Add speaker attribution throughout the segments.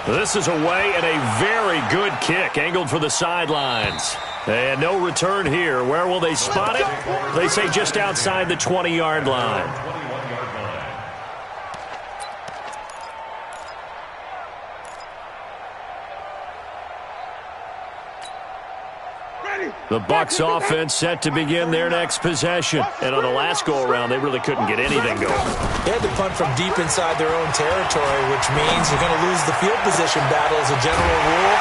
Speaker 1: This is away and a very good kick angled for the sidelines. And no return here. Where will they spot it? They say just outside the 20-yard line. The Bucs offense set to begin their next possession. And on the last go-around, they really couldn't get anything going.
Speaker 2: They had to punt from deep inside their own territory, which means you're going to lose the field position battle as a general rule.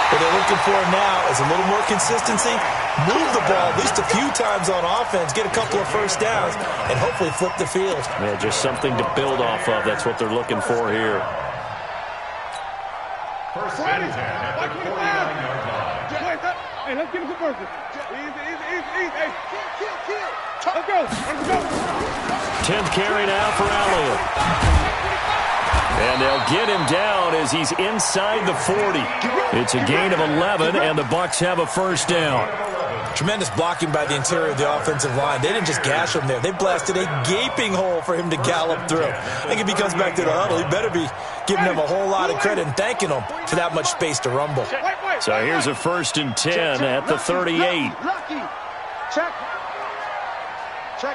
Speaker 2: What they're looking for now is a little more consistency, move the ball at least a few times on offense, get a couple of first downs, and hopefully flip the field.
Speaker 1: Yeah, just something to build off of. That's what they're looking for here.
Speaker 3: First and 10 at the 49-yard line. Hey, let's get it for Easy. Hey, kill. Let's go.
Speaker 1: 10th carry now for Elliott. And they'll get him down as he's inside the 40. It's a gain of 11, and the Bucs have a first down.
Speaker 2: Tremendous blocking by the interior of the offensive line. They didn't just gash him there. They blasted a gaping hole for him to gallop through. I think if he comes back to the huddle, he better be giving them a whole lot of credit and thanking them for that much space to rumble.
Speaker 1: So here's a 1st and 10 at the 38.
Speaker 3: Check.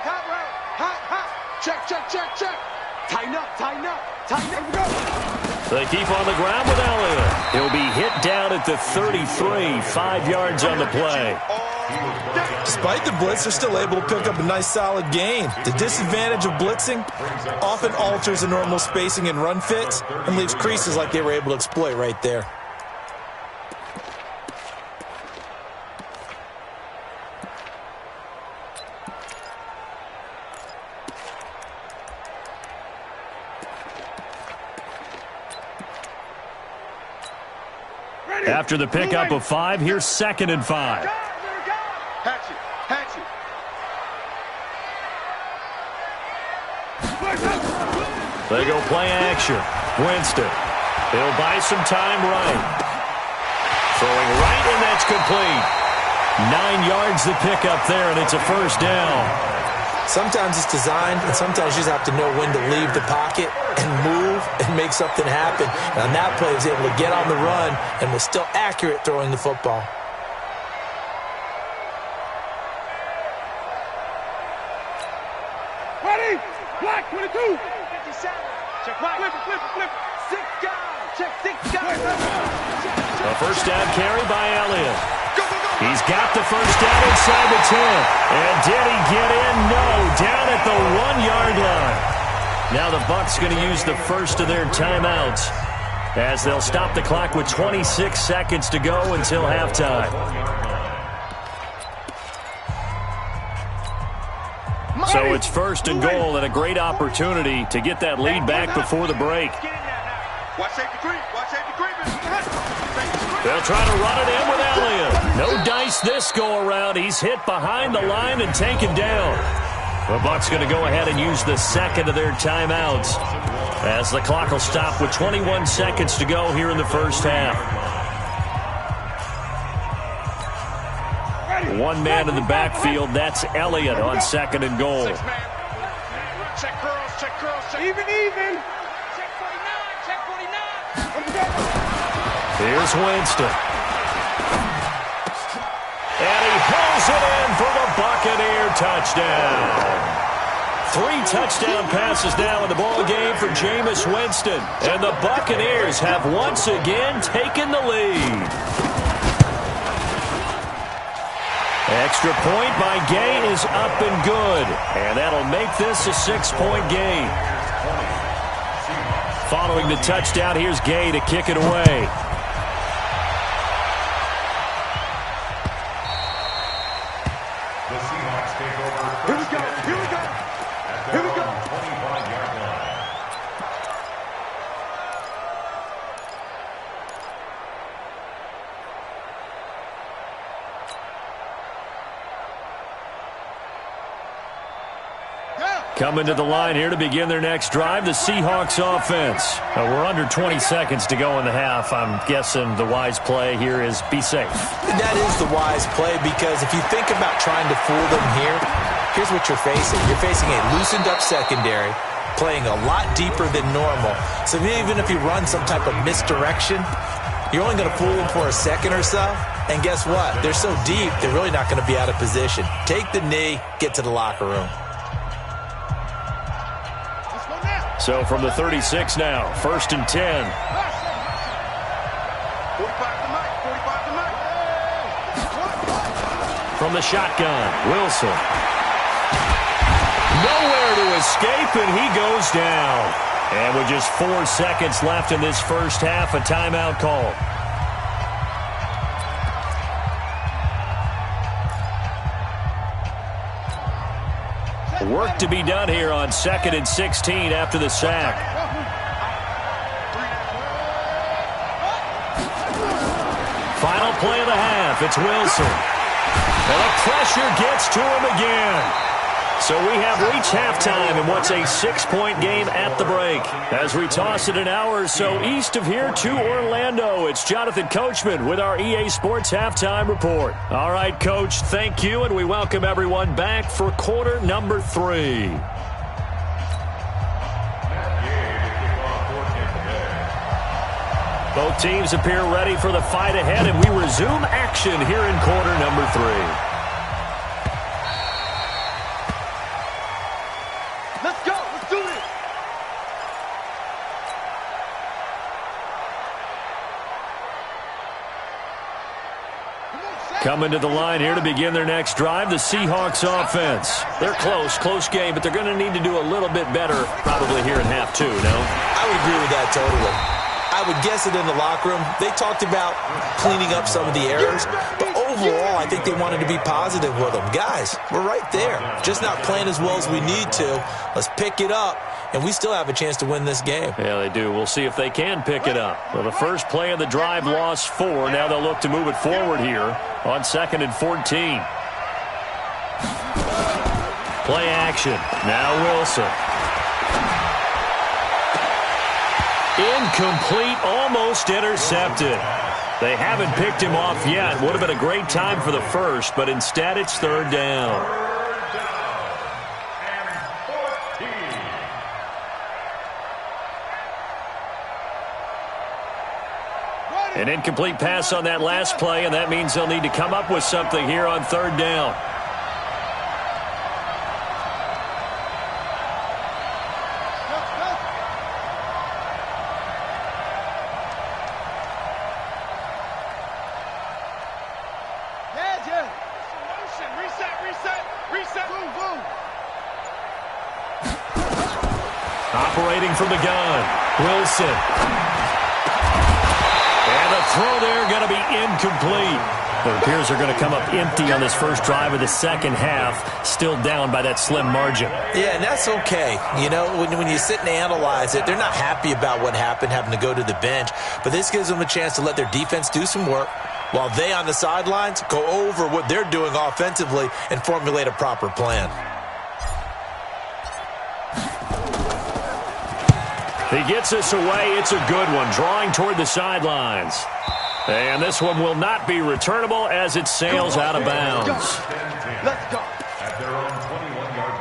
Speaker 3: Hot route. Check. Tighten up.
Speaker 1: They keep on the ground with Elliott. He'll be hit down at the 33, 5 yards on the play.
Speaker 2: Despite the blitz, they're still able to pick up a nice solid gain. The disadvantage of blitzing often alters the normal spacing and run fits and leaves creases like they were able to exploit right there.
Speaker 1: After the pickup of 5, here's 2nd and 5.
Speaker 3: Hatch it.
Speaker 1: They go play action. Winston. He'll buy some time right. Throwing right, and that's complete. 9 yards the pickup there, and it's a first down.
Speaker 2: Sometimes it's designed, and sometimes you just have to know when to leave the pocket and move and make something happen. And on that play, he was able to get on the run and was still accurate throwing the football.
Speaker 3: Ready? Black 22. 57. Check right. Flip it. 6 guys. Check 6 guys.
Speaker 1: A first down carry by Elliott. He's got the first down inside the 10. And did he get in? No. Down at the 1-yard line. Now the Bucs going to use the first of their timeouts as they'll stop the clock with 26 seconds to go until halftime. So it's 1st and goal and a great opportunity to get that lead back before the break.
Speaker 3: Watch safety creep.
Speaker 1: They'll try to run it in with Elliott. No dice this go-around. He's hit behind the line and taken down. The Bucs going to go ahead and use the second of their timeouts as the clock will stop with 21 seconds to go here in the first half. One man in the backfield. That's Elliott on 2nd and goal.
Speaker 3: Check curls. Even. Check 49.
Speaker 1: Here's Winston. And he pulls it in for the Buccaneer touchdown. 3 touchdown passes now in the ball game for Jameis Winston. And the Buccaneers have once again taken the lead. Extra point by Gay is up and good. And that'll make this a 6-point game. Following the touchdown, here's Gay to kick it away. Coming to the line here to begin their next drive, the Seahawks offense. We're under 20 seconds to go in the half. I'm guessing the wise play here is be safe.
Speaker 2: That is the wise play, because if you think about trying to fool them here, here's what you're facing. You're facing a loosened up secondary playing a lot deeper than normal. So even if you run some type of misdirection, you're only going to fool them for a second or so. And guess what? They're so deep, they're really not going to be out of position. Take the knee, get to the locker room.
Speaker 1: So from the 36 now, 1st and 10. From the shotgun, Wilson. Nowhere to escape, and he goes down. And with just 4 seconds left in this first half, a timeout call. Work to be done here on 2nd and 16 after the sack. Final play of the half, it's Wilson. And the pressure gets to him again. So we have reached halftime in what's a 6-point game at the break. As we toss it an hour or so east of here to Orlando, it's Jonathan Coachman with our EA Sports Halftime Report. All right, Coach, thank you, and we welcome everyone back for quarter number 3. Both teams appear ready for the fight ahead, and we resume action here in quarter number 3. Coming to the line here to begin their next drive, the Seahawks offense. They're close game, but they're going to need to do a little bit better probably here in half 2, no?
Speaker 2: I would agree with that totally. I would guess it in the locker room. They talked about cleaning up some of the errors, but overall, I think they wanted to be positive with them. Guys, we're right there. Just not playing as well as we need to. Let's pick it up, and we still have a chance to win this game.
Speaker 1: Yeah, they do. We'll see if they can pick it up. Well, the first play of the drive lost 4. Now they'll look to move it forward here on 2nd and 14. Play action. Now Wilson. Incomplete, almost intercepted. They haven't picked him off yet. Would have been a great time for the first, but instead it's 3rd down. An incomplete pass on that last play, and that means they'll need to come up with something here on 3rd down. Operating from the gun, Wilson. And the throw there going to be incomplete. It appears they're going to come up empty on this first drive of the second half, still down by that slim margin.
Speaker 2: Yeah, and that's okay. You know, when you sit and analyze it, they're not happy about what happened, having to go to the bench. But this gives them a chance to let their defense do some work while they on the sidelines go over what they're doing offensively and formulate a proper plan.
Speaker 1: He gets us away. It's a good one, drawing toward the sidelines. And this one will not be returnable as it sails out of bounds.
Speaker 3: Let's go.
Speaker 4: At their own 21-yard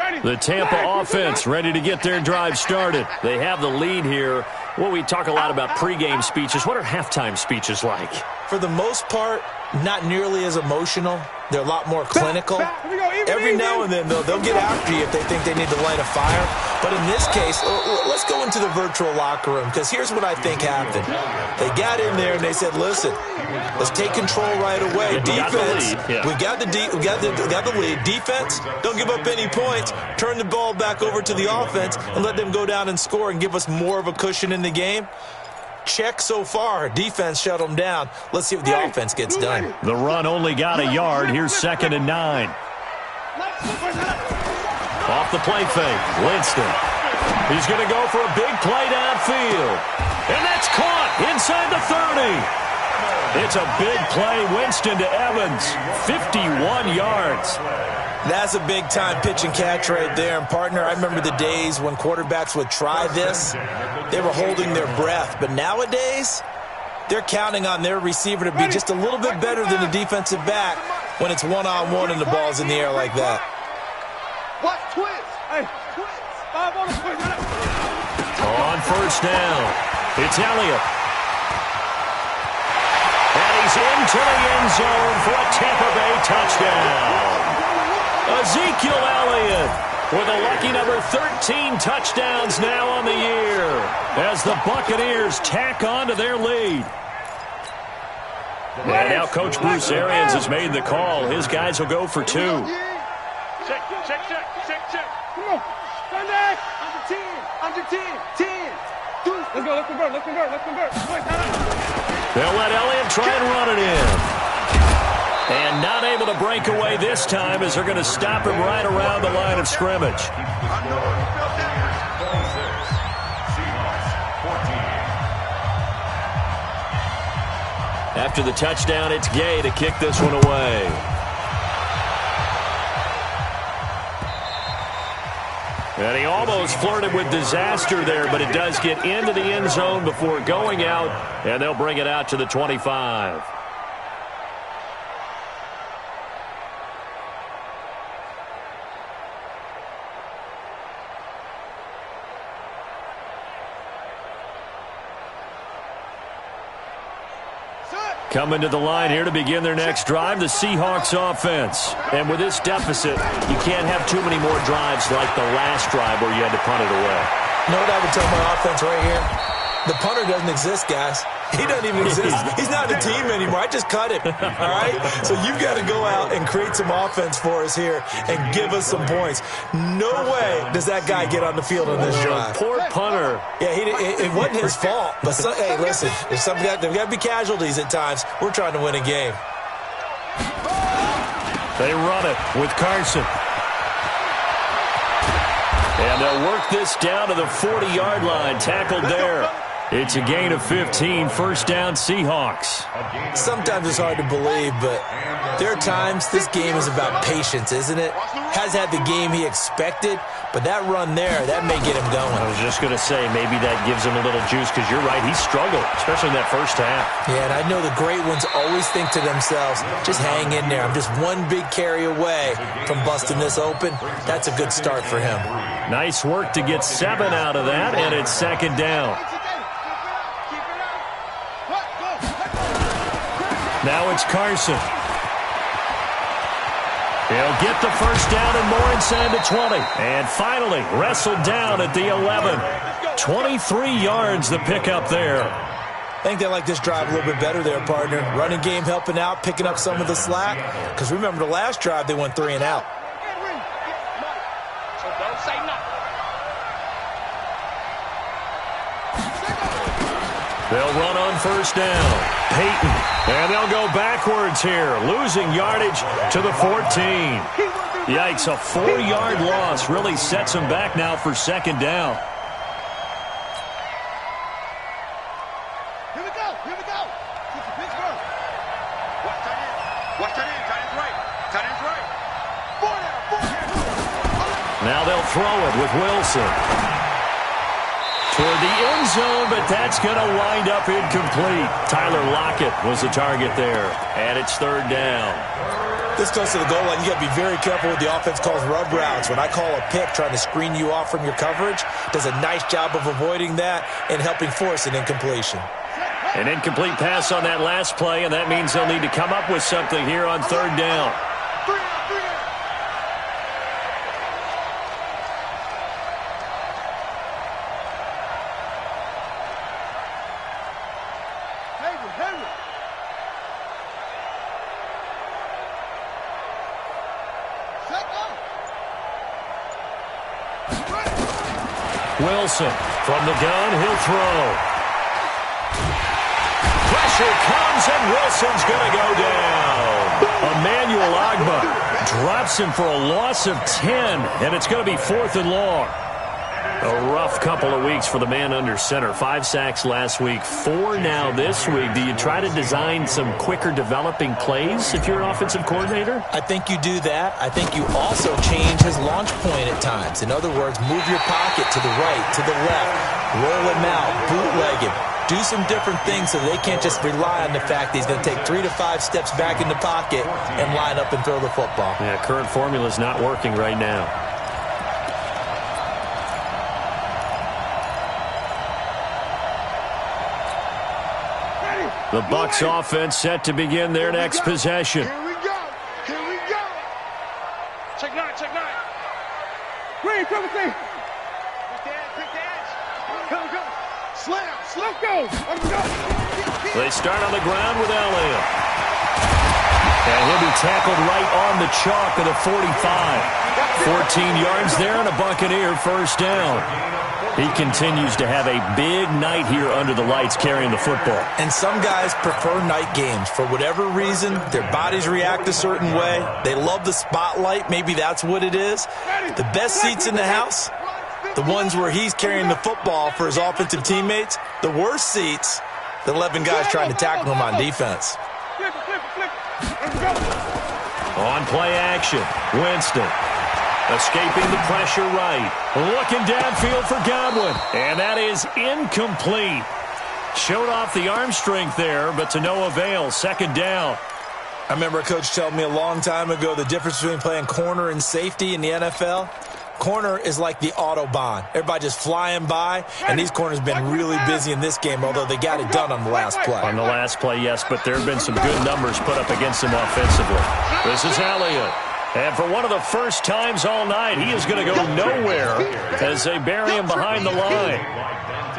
Speaker 4: line.
Speaker 1: The Tampa offense ready to get their drive started. They have the lead here. Well, we talk a lot about pregame speeches. What are halftime speeches like?
Speaker 2: For the most part, not nearly as emotional. They're a lot more clinical. Every now and then, though, they'll get after you if they think they need to light a fire. But in this case, let's go into the virtual locker room, because here's what I think happened. They got in there and they said, listen, let's take control right away. Defense, we got the lead. Defense, don't give up any points. Turn the ball back over to the offense and let them go down and score and give us more of a cushion in the game. Check so far. Defense shut them down. Let's see what the offense gets done.
Speaker 1: The run only got a yard. Here's 2nd and 9. Off the play fake, Winston. He's going to go for a big play downfield. And that's caught inside the 30. It's a big play. Winston to Evans. 51 yards.
Speaker 2: That's a big-time pitch and catch right there. And, partner, I remember the days when quarterbacks would try this. They were holding their breath. But nowadays, they're counting on their receiver to be just a little bit better than the defensive back when it's one-on-one and the ball's in the air like that.
Speaker 3: Watch twist. Hey, twist. 5 on the twist.
Speaker 1: On first down, it's Elliott. And he's into the end zone for a Tampa Bay touchdown. Ezekiel Elliott with a lucky number 13 touchdowns now on the year as the Buccaneers tack on to their lead. And now Coach Bruce Arians has made the call. His guys will go for 2.
Speaker 3: Check. Come on. Sunday. Under 10. 10. Let's convert.
Speaker 1: They'll let Elliott try and run it in. And not able to break away this time as they're going to stop him right around the line of scrimmage. After the touchdown, it's Gay to kick this one away. And he almost flirted with disaster there, but it does get into the end zone before going out, and they'll bring it out to the 25. Coming to the line here to begin their next drive, the Seahawks offense. And with this deficit, you can't have too many more drives like the last drive where you had to punt it away.
Speaker 2: You know what I would tell my offense right here? The punter doesn't exist, guys. He doesn't even exist. He's not a team anymore. I just cut him, all right? So you've got to go out and create some offense for us here and give us some points. No way does that guy get on the field on this drive.
Speaker 1: Poor punter.
Speaker 2: Yeah, it wasn't his fault. But, hey, listen, there's got to be casualties at times. We're trying to win a game.
Speaker 1: They run it with Carson. And they'll work this down to the 40-yard line. Tackled there. It's a gain of 15, first down Seahawks.
Speaker 2: Sometimes it's hard to believe, but there are times this game is about patience, isn't it? Has had the game he expected, but that run there, that may get him going.
Speaker 1: I was just going to say, maybe that gives him a little juice, because you're right, he struggled, especially in that first half.
Speaker 2: Yeah, and I know the great ones always think to themselves, just hang in there. I'm just one big carry away from busting this open. That's a good start for him.
Speaker 1: Nice work to get 7 out of that, and it's second down. Now it's Carson. He'll get the first down and more inside the 20. And finally, wrestled down at the 11. 23 yards the pickup there.
Speaker 2: I think they like this drive a little bit better there, partner. Running game helping out, picking up some of the slack. Because remember, the last drive, they went 3 and out.
Speaker 1: They'll run on first down. Peyton. And they'll go backwards here, losing yardage to the 14. Yikes, a 4-yard loss really sets them back now for second down.
Speaker 3: Here we go. Pittsburgh. Watch tight end. Tight end's right. 4 down.
Speaker 1: Now they'll throw it with Wilson. Toward the end zone, but that's going to wind up incomplete. Tyler Lockett was the target there, and it's third down.
Speaker 2: This close to the goal line, you got to be very careful with the offense calls rub routes. What I call a pick, trying to screen you off from your coverage, does a nice job of avoiding that and helping force an incompletion.
Speaker 1: An incomplete pass on that last play, and that means they'll need to come up with something here on third down. Wilson from the gun, he'll throw. Pressure comes, and Wilson's going to go down. Emmanuel Ogbah drops him for a loss of 10, and it's going to be 4th and long. A rough couple of weeks for the man under center. 5 sacks last week, 4 now this week. Do you try to design some quicker developing plays if you're an offensive coordinator?
Speaker 2: I think you do that. I think you also change his launch point at times. In other words, move your pocket to the right, to the left, roll him out, bootleg him. Do some different things so they can't just rely on the fact that he's going to take 3 to 5 steps back in the pocket and line up and throw the football.
Speaker 1: Yeah, current formula is not working right now. The Bucs offense set to begin their next possession.
Speaker 3: Here we go. Here we go. Check nine. Check nine. Green, come with me. Quick dance. Go. Slam. Let's go. Let's go.
Speaker 1: They start on the ground with Elliott. And he'll be tackled right on the chalk of the 45. 14 yards there and a Buccaneer first down. He continues to have a big night here under the lights carrying the football.
Speaker 2: And some guys prefer night games. For whatever reason, their bodies react a certain way. They love the spotlight. Maybe that's what it is. The best seats in the house, the ones where he's carrying the football for his offensive teammates. The worst seats, the 11 guys trying to tackle him on defense.
Speaker 1: On play action, Winston. Escaping the pressure right. Looking downfield for Godwin. And that is incomplete. Showed off the arm strength there, but to no avail. Second down.
Speaker 2: I remember a coach telling me a long time ago the difference between playing corner and safety in the NFL. Corner is like the Autobahn. Everybody just flying by, and these corners have been really busy in this game, although they got it done on the last play.
Speaker 1: On the last play, yes, but there have been some good numbers put up against him offensively. This is Elliott. And for one of the first times all night, he is going to go nowhere as they bury him behind the line.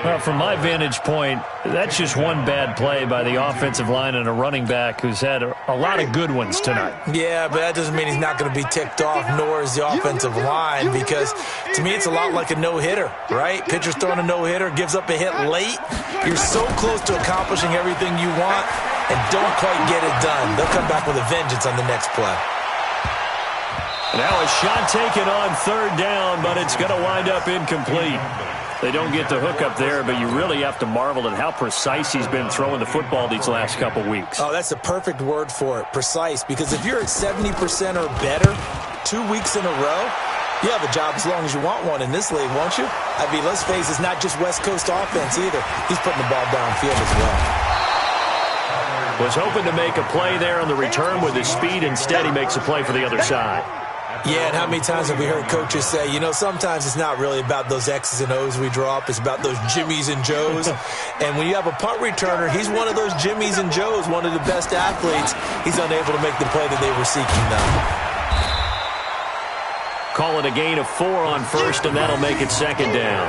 Speaker 1: Well, from my vantage point, that's just one bad play by the offensive line and a running back who's had a lot of good ones tonight.
Speaker 2: Yeah, but that doesn't mean he's not going to be ticked off, nor is the offensive line, because to me it's a lot like a no-hitter, right? Pitcher's throwing a no-hitter, gives up a hit late. You're so close to accomplishing everything you want and don't quite get it done. They'll come back with a vengeance on the next play.
Speaker 1: Now a shot taken on third down, but it's going to wind up incomplete. They don't get the hook up there, but you really have to marvel at how precise he's been throwing the football these last couple weeks.
Speaker 2: Oh, that's a perfect word for it, precise, because if you're at 70% or better 2 weeks in a row, you have a job as long as you want one in this league, won't you? I mean, let's face it, it's not just West Coast offense either. He's putting the ball downfield as well.
Speaker 1: Was hoping to make a play there on the return with his speed. Instead, he makes a play for the other side.
Speaker 2: Yeah, and how many times have we heard coaches say, you know, sometimes it's not really about those X's and O's we draw up. It's about those Jimmies and Joes. And when you have a punt returner, he's one of those Jimmies and Joes, one of the best athletes. He's unable to make the play that they were seeking now.
Speaker 1: Call it a gain of 4 on first, and that'll make it second down.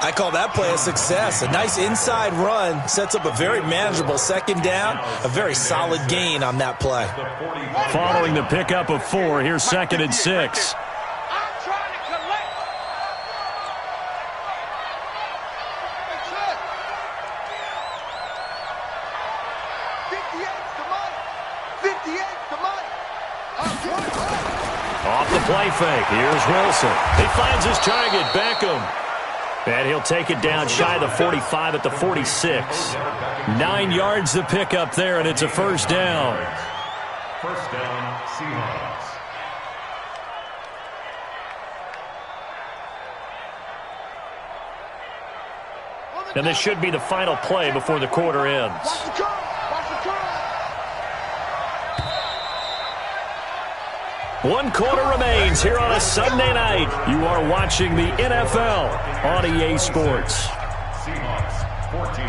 Speaker 2: I call that play a success. A nice inside run sets up a very manageable second down, a very solid gain on that play.
Speaker 1: Following the pickup of 4, here's second and 6. Off the play fake, here's Wilson. He finds his target, Beckham. And he'll take it down shy of the 45 at the 46. 9 yards to pick up there, and it's a first down.
Speaker 4: First down, Seahawks.
Speaker 1: And this should be the final play before the quarter ends. One quarter remains here on a Sunday night. You are watching the NFL on EA Sports.
Speaker 4: Seahawks 14.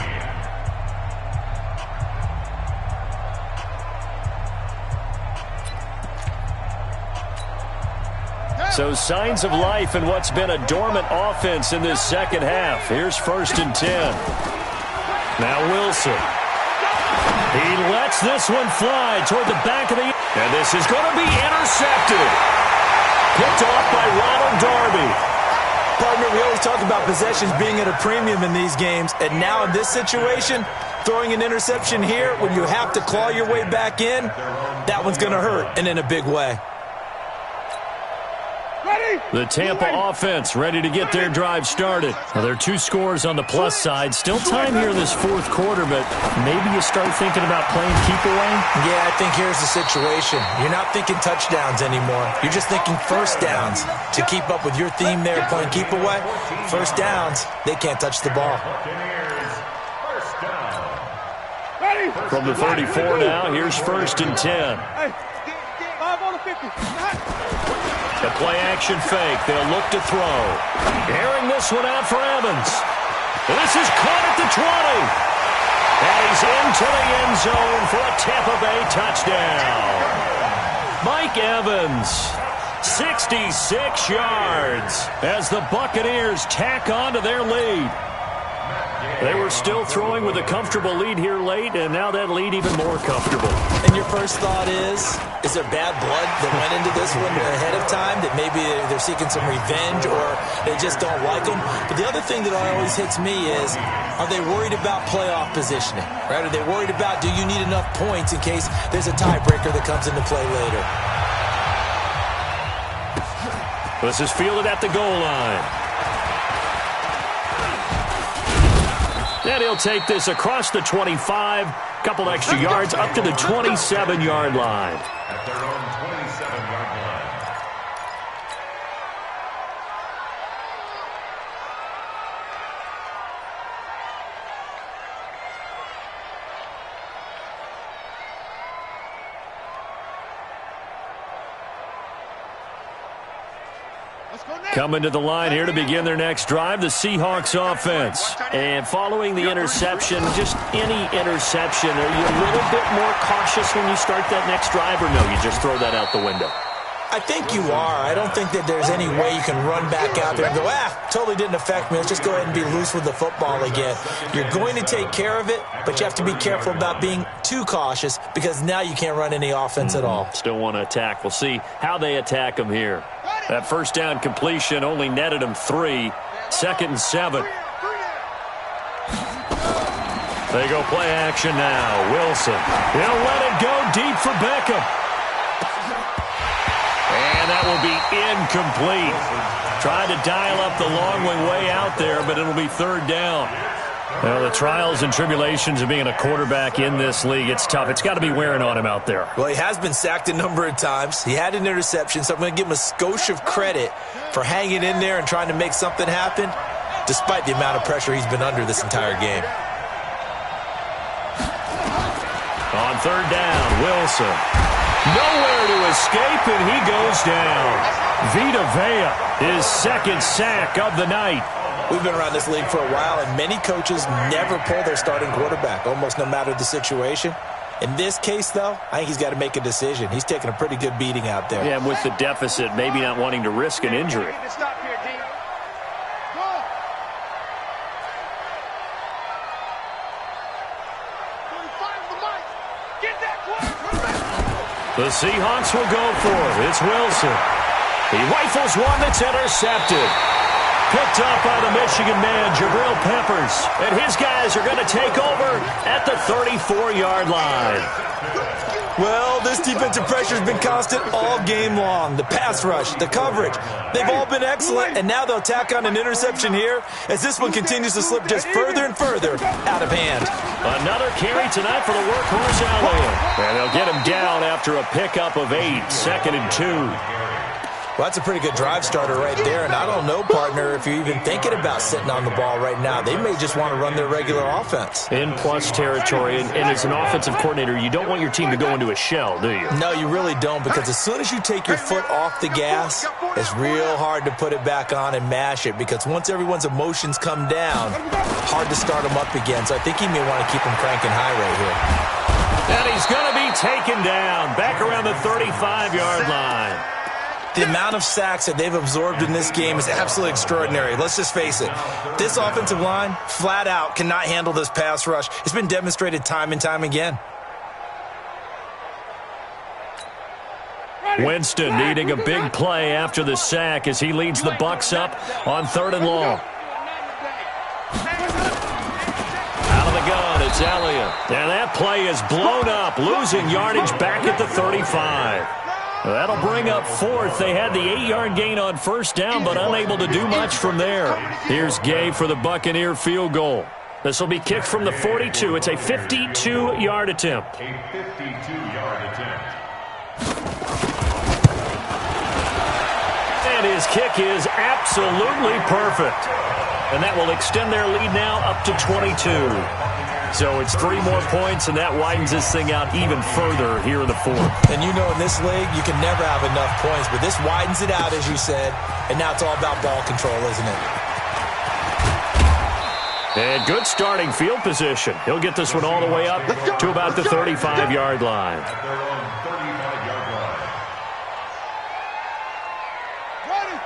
Speaker 1: So signs of life in what's been a dormant offense in this second half. Here's first and 10. Now Wilson. He lets this one fly toward the back of the... And this is going to be intercepted. Picked off by Ronald Darby.
Speaker 2: Partner, we always talk about possessions being at a premium in these games. And now in this situation, throwing an interception here when you have to claw your way back in, that one's going to hurt, and in a big way.
Speaker 1: The Tampa offense ready to get their drive started. Now, there are 2 scores on the plus side. Still time here in this fourth quarter, but maybe you start thinking about playing keep away?
Speaker 2: Yeah, I think here's the situation. You're not thinking touchdowns anymore. You're just thinking first downs. To keep up with your theme there, playing keep away, first downs, they can't touch the ball.
Speaker 1: From the 34 now, here's first and 10. The play-action fake. They'll look to throw. Airing this one out for Evans. This is caught at the 20. And he's into the end zone for a Tampa Bay touchdown. Mike Evans, 66 yards as the Buccaneers tack on to their lead. They were still throwing with a comfortable lead here late, and now that lead even more comfortable.
Speaker 2: And your first thought is there bad blood that went into this one ahead of time, that maybe they're seeking some revenge or they just don't like them? But the other thing that always hits me is, are they worried about playoff positioning? Right? Are they worried about, do you need enough points in case there's a tiebreaker that comes into play later?
Speaker 1: This is fielded at the goal line. And he'll take this across the 25, couple extra yards up to the 27-yard line.
Speaker 4: At their own 27-yard line.
Speaker 1: Coming to the line here to begin their next drive, the Seahawks offense. And following the interception, just any interception, are you a little bit more cautious when you start that next drive, or no, you just throw that out the window?
Speaker 2: I think you are. I don't think that there's any way you can run back out there and go, totally didn't affect me. Let's just go ahead and be loose with the football again. You're going to take care of it, but you have to be careful about being too cautious because now you can't run any offense at all.
Speaker 1: Still want to attack. We'll see how they attack them here. That first down completion only netted them 3. 2nd and 7. They go play action now. Wilson. He'll let it go deep for Beckham. And that will be incomplete. Trying to dial up the long way out there, but it'll be 3rd down. Well, the trials and tribulations of being a quarterback in this league, it's tough. It's got to be wearing on him out there.
Speaker 2: Well, he has been sacked a number of times. He had an interception, so I'm going to give him a skosh of credit for hanging in there and trying to make something happen, despite the amount of pressure he's been under this entire game.
Speaker 1: On 3rd down, Wilson. Nowhere to escape, and he goes down. Vita Vea, his 2nd sack of the night.
Speaker 2: We've been around this league for a while, and many coaches never pull their starting quarterback, almost no matter the situation. In this case, though, I think he's got to make a decision. He's taking a pretty good beating out there.
Speaker 1: Yeah, and with the deficit, maybe not wanting to risk an injury. The Seahawks will go for it. It's Wilson. He rifles one that's intercepted. Picked up by the Michigan man, Jabril Peppers. And his guys are going to take over at the 34-yard line.
Speaker 2: Well, this defensive pressure has been constant all game long. The pass rush, the coverage, they've all been excellent, and now they'll tack on an interception here as this one continues to slip just further and further out of hand.
Speaker 1: Another carry tonight for the workhorse Elliott. And they'll get him down after a pickup of 8, 2nd and 2.
Speaker 2: Well, that's a pretty good drive starter right there, and I don't know, partner, if you're even thinking about sitting on the ball right now. They may just want to run their regular offense.
Speaker 1: In plus territory, and as an offensive coordinator, you don't want your team to go into a shell, do you?
Speaker 2: No, you really don't, because as soon as you take your foot off the gas, it's real hard to put it back on and mash it, because once everyone's emotions come down, hard to start them up again. So I think he may want to keep them cranking high right here.
Speaker 1: And he's going to be taken down back around the 35-yard line.
Speaker 2: The amount of sacks that they've absorbed in this game is absolutely extraordinary. Let's just face it. This offensive line, flat out, cannot handle this pass rush. It's been demonstrated time and time again.
Speaker 1: Winston needing a big play after the sack as he leads the Bucs up on 3rd and long. Out of the gun, it's Elliott. And that play is blown up, losing yardage back at the 35. That'll bring up 4th. They had the 8-yard gain on 1st down, but unable to do much from there. Here's Gay for the Buccaneer field goal. This will be kicked from the 42. It's a 52-yard attempt.
Speaker 4: A 52-yard attempt.
Speaker 1: And his kick is absolutely perfect. And that will extend their lead now up to 22. So it's 3 more points, and that widens this thing out even further here in the 4th.
Speaker 2: And you know in this league, you can never have enough points, but this widens it out, as you said, and now it's all about ball control, isn't it?
Speaker 1: And good starting field position. He'll get this one all the way up to about the 35-yard line.
Speaker 4: At their own 35-yard line.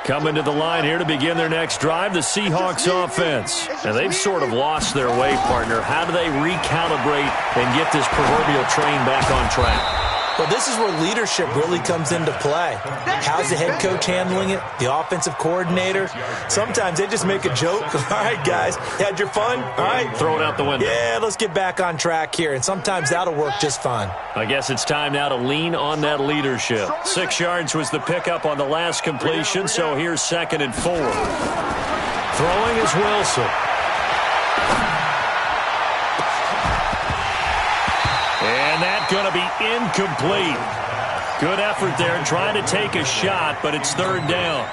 Speaker 1: Coming to the line here to begin their next drive, the Seahawks offense. And they've sort of lost their way, partner. How do they recalibrate and get this proverbial train back on track?
Speaker 2: Well, this is where leadership really comes into play. How's the head coach handling it? The offensive coordinator? Sometimes they just make a joke. All right, guys, had your fun? All right.
Speaker 1: Throw it out the window.
Speaker 2: Yeah, let's get back on track here. And sometimes that'll work just fine.
Speaker 1: I guess it's time now to lean on that leadership. 6 yards was the pickup on the last completion, so here's 2nd and 4. Throwing is Wilson. And that's going to be incomplete. Good effort there trying to take a shot, but it's 3rd down.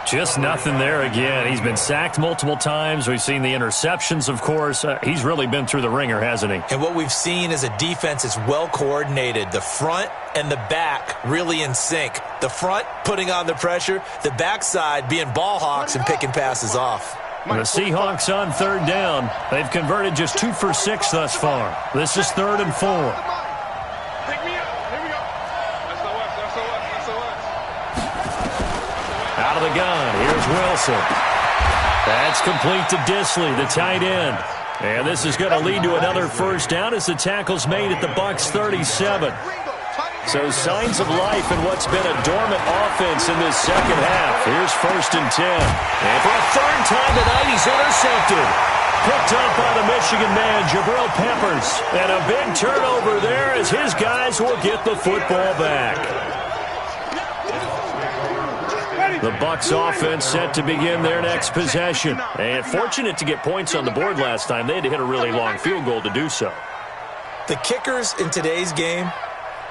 Speaker 1: Just nothing there again. He's been sacked multiple times. We've seen the interceptions, of course. He's really been through the ringer, hasn't he?
Speaker 2: And what we've seen is a defense that's well coordinated. The front and the back really in sync. The front putting on the pressure, the backside being ball hawks and picking passes off.
Speaker 1: The Seahawks on 3rd down. They've converted just 2 for 6 thus far. This is 3rd and 4.
Speaker 3: Pick me up. Here we go. SOS.
Speaker 1: Out of the gun, here's Wilson. That's complete to Disley, the tight end. And this is going to lead to another 1st down as the tackle's made at the Bucs 37. So signs of life in what's been a dormant offense in this 2nd half. Here's 1st and 10. And for a 3rd time tonight, he's intercepted. Picked up by the Michigan man, Jabril Peppers. And a big turnover there as his guys will get the football back. The Bucs offense set to begin their next possession. And fortunate to get points on the board last time. They had to hit a really long field goal to do so.
Speaker 2: The kickers in today's game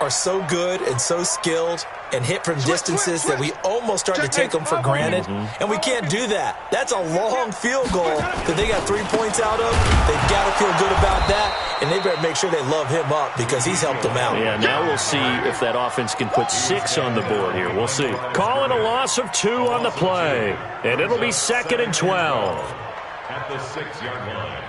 Speaker 2: are so good and so skilled and hit from distances that we almost start to take them for granted, and we can't do that. That's a long field goal that they got 3 points out of. They've got to feel good about that, and they better make sure they love him up because he's helped them out.
Speaker 1: Yeah, now we'll see if that offense can put 6 on the board here. We'll see. Calling a loss of 2 on the play, and it'll be 2nd and 12.
Speaker 4: At the 6-yard line.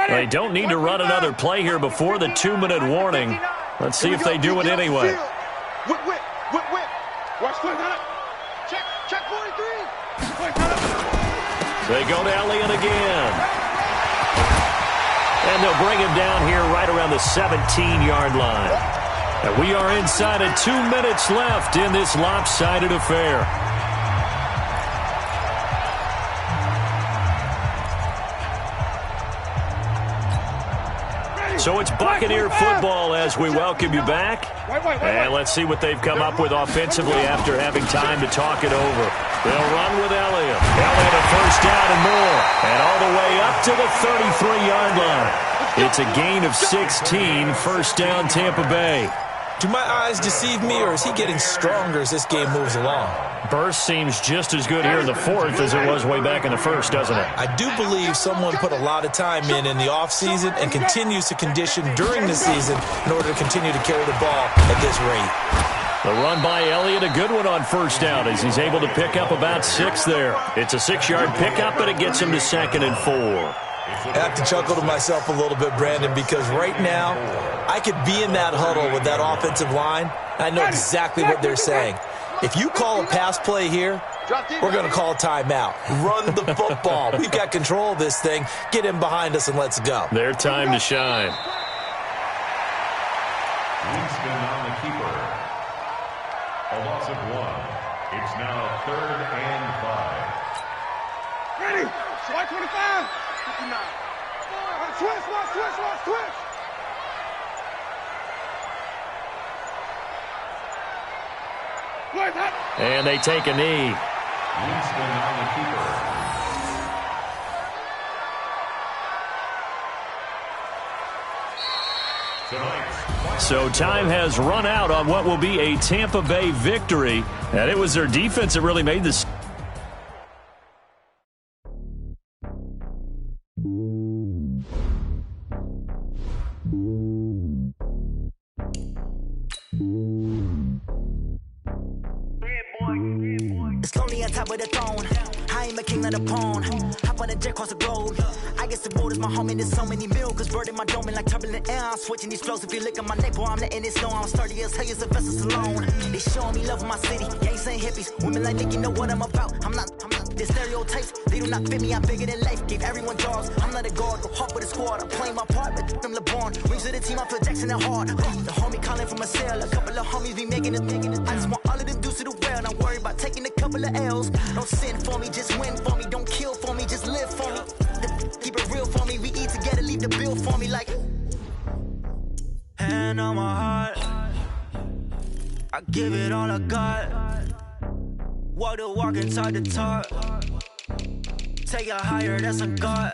Speaker 1: They don't need to run another play here before the 2-minute warning. Let's see if they do it anyway.
Speaker 3: Whip. Watch play that up. Check 43.
Speaker 1: They go to Elliott again. And they'll bring him down here right around the 17-yard line. And we are inside of 2 minutes left in this lopsided affair. So it's Buccaneer football as we welcome you back. And let's see what they've come up with offensively after having time to talk it over. They'll run with Elliott. Elliott a 1st down and more. And all the way up to the 33-yard line. It's a gain of 16, 1st down Tampa Bay.
Speaker 2: Do my eyes deceive me, or is he getting stronger as this game moves along?
Speaker 1: Burst seems just as good here in the 4th as it was way back in the 1st, doesn't it?
Speaker 2: I do believe someone put a lot of time in the offseason and continues to condition during the season in order to continue to carry the ball at this rate.
Speaker 1: The run by Elliott, a good one on 1st down as he's able to pick up about 6 there. It's a 6-yard pickup, but it gets him to 2nd and 4.
Speaker 2: I have to chuckle to myself a little bit, Brandon, because right now I could be in that huddle with that offensive line. I know exactly what they're saying. If you call a pass play here, we're going to call a timeout. Run the football. We've got control of this thing. Get him behind us and let's go.
Speaker 1: Their time to shine.
Speaker 4: Winston on the keeper. A loss of 1. It's now 3rd and 5.
Speaker 3: Ready. Slide 25. 59. Switch.
Speaker 1: And they take a knee.
Speaker 4: Winston on the keeper.
Speaker 1: So time has run out on what will be a Tampa Bay victory. And it was their defense that really made this.
Speaker 5: top of the throne. I ain't a king of the pawn. Hop on a jet across the globe. I guess the world is my home and there's so many miracles. Birding my dome like turbulent air. I'm switching these flows. If you look at my neck, boy, I'm letting it snow. I'm sturdy as hell, as a vessel alone. They showing me love in my city. Yeah, ain't saying hippies. Women like Nick, you know what I'm about. I'm not the stereotypes. They do not fit me. I'm bigger than life. Gave everyone jobs. I'm not a guard. Go hard with the squad. I'm playing my part, but them LeBron. Rings to the team. I feel Jackson and hard. The homie calling from a cell. A couple of homies be making it. I just want all of them dudes to the well. Not worried about taking a couple of L's. Don't sin for me, just win for me. Don't kill for me, just live for me. Keep it real for me. We eat together, leave the bill for me like. Hand on my heart, I give it all I got. Walk the walk inside the talk. Take it higher, that's a God.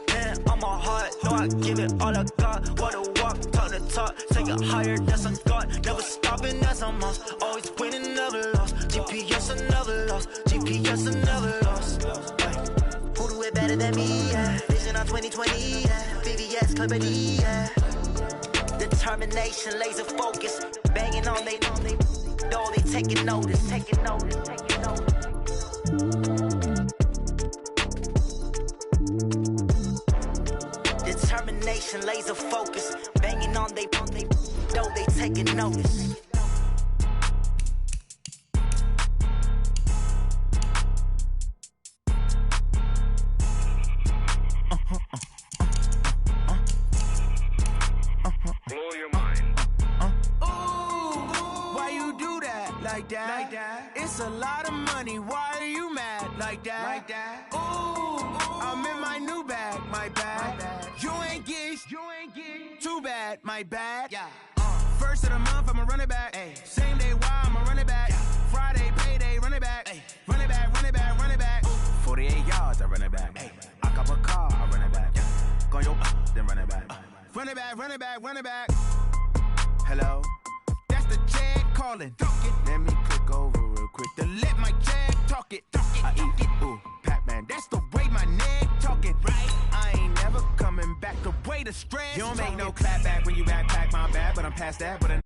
Speaker 5: Hand on my heart, no, I give it all I got. Walk the walk, talk the talk. Take it higher, that's a God. Never stopping, that's a must. Always winning, never lost. GPS, I never lost. GPS, I never lost. Who do it better than me? Yeah. Vision on 2020. Yeah. VVS, Club D. Yeah. Determination, laser focus. Banging on they door, they taking notice. Taking notice, taking notice. Determination, laser focus. Banging on they door, they taking notice.
Speaker 3: Blow your mind.
Speaker 6: Ooh, why you do that like that? It's a lot of money. Why are you mad like that? Ooh, I'm in my new bag, my bag. You ain't get too bad, my bad. Yeah. First of the month, I'ma run it back. Ay. Same day, why I'ma run it back. Friday, payday, run it back. Ay. Run it back, run it back, run it back. 48 yards, I run it back. Ay. I cop a car, I run it back. Go yo, then run it back. Run it back, run it back, run it back. Hello, that's the jag calling. Let me click over real quick to let my jag talk it. I eat it, ooh, Pac-Man. That's the way my neck talking. Right, I ain't never coming back. The way the stress. You don't make no clap back when you backpack my bad, but I'm past that. But